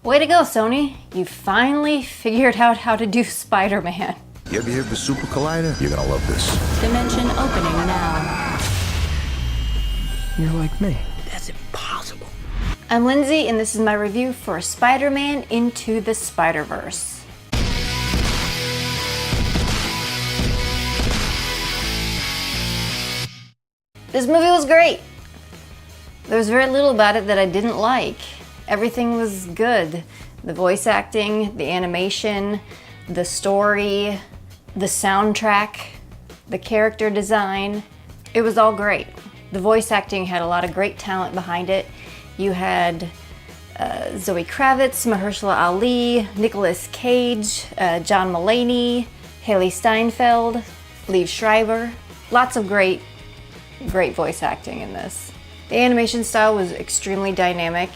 Way to go, Sony. You finally figured out how to do Spider-Man. You ever hear of the Super Collider? You're gonna love this. Dimension opening now. You're like me. That's impossible. I'm Lindsay, and this is my review for Spider-Man Into the Spider-Verse. This movie was great. There was very little about it that I didn't like. Everything was good. The voice acting, the animation, the story, the soundtrack, the character design. It was all great. The voice acting had a lot of great talent behind it. You had Zoe Kravitz, Mahershala Ali, Nicolas Cage, John Mulaney, Haley Steinfeld, Liev Schreiber. Lots of great voice acting in this. The animation style was extremely dynamic,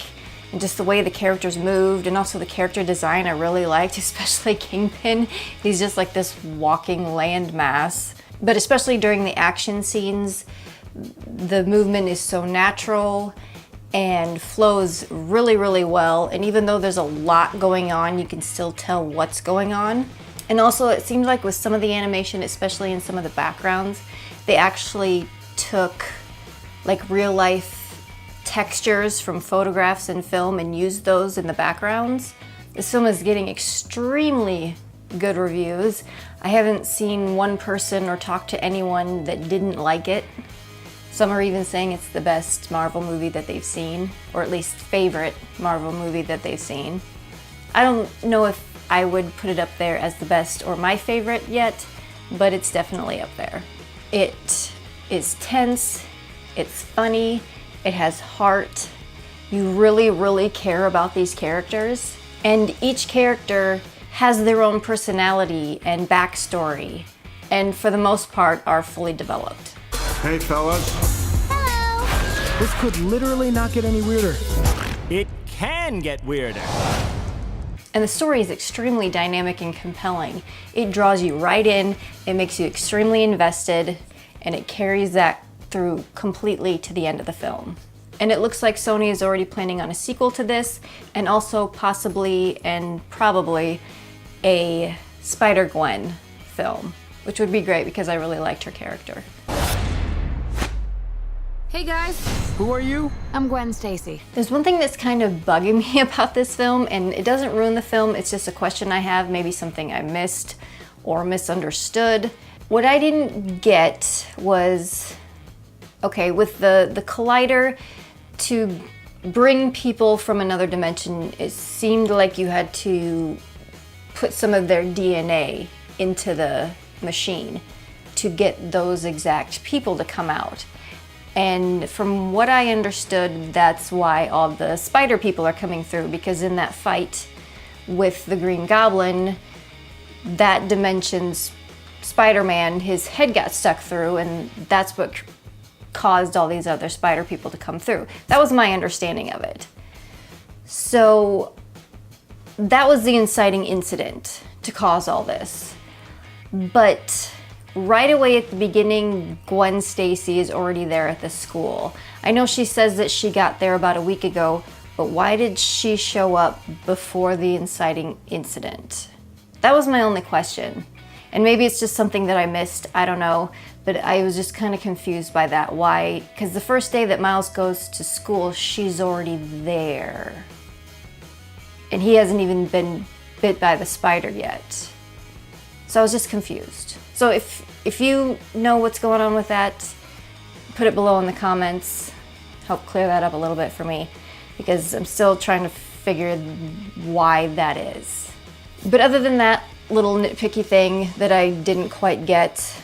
and just the way the characters moved, and also the character design I really liked, especially Kingpin. He's just like this walking landmass. But especially during the action scenes, the movement is so natural and flows really, really well. And even though there's a lot going on, you can still tell what's going on. And also it seemed like with some of the animation, especially in some of the backgrounds, they actually took like real life textures from photographs and film and used those in the backgrounds. This film is getting extremely good reviews. I haven't seen one person or talked to anyone that didn't like it. Some are even saying it's the best Marvel movie that they've seen, or at least favorite Marvel movie that they've seen. I don't know if I would put it up there as the best or my favorite yet, but it's definitely up there. It is tense, it's funny, it has heart. You really, really care about these characters, and each character has their own personality and backstory, and for the most part are fully developed. Hey fellas. Hello. This could literally not get any weirder. It can get weirder. And the story is extremely dynamic and compelling. It draws you right in, it makes you extremely invested, and it carries that through completely to the end of the film. And it looks like Sony is already planning on a sequel to this, and also possibly and probably a Spider-Gwen film, which would be great because I really liked her character. Hey guys, Who are you? I'm Gwen Stacy. There's one thing that's kind of bugging me about this film, and it doesn't ruin the film, it's just a question I have, maybe something I missed or misunderstood. What I didn't get was, okay, with the collider, to bring people from another dimension, it seemed like you had to put some of their DNA into the machine to get those exact people to come out. And from what I understood, that's why all the spider people are coming through, because in that fight with the Green Goblin, that dimension's Spider-Man, his head got stuck through, and that's what caused all these other spider people to come through. That was my understanding of it. So that was the inciting incident to cause all this. But right away at the beginning, Gwen Stacy is already there at the school. I know she says that she got there about a week ago, but why did she show up before the inciting incident? That was my only question. And maybe it's just something that I missed, I don't know, but I was just kind of confused by that. Why? Because the first day that Miles goes to school, she's already there. And he hasn't even been bit by the spider yet. So I was just confused. So if you know what's going on with that, put it below in the comments. Help clear that up a little bit for me, because I'm still trying to figure why that is. But other than that little nitpicky thing that I didn't quite get,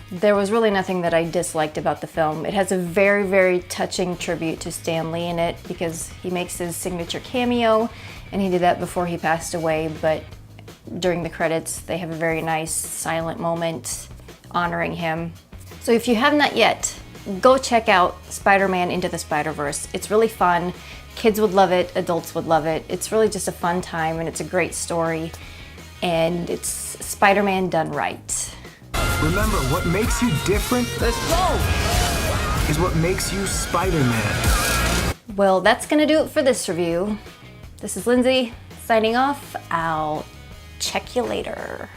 there was really nothing that I disliked about the film. It has a very, very touching tribute to Stan Lee in it, because he makes his signature cameo, and he did that before he passed away, but during the credits they have a very nice silent moment honoring him. So if you have not yet, go check out Spider-Man Into the Spider-Verse. It's really fun. Kids would love it, adults would love it. It's really just a fun time, and it's a great story, and it's Spider-Man done right. Remember, what makes you different? Let's go! Is what makes you Spider-Man. Well, that's gonna do it for this review. This is Lindsay. Signing off. I'll check you later.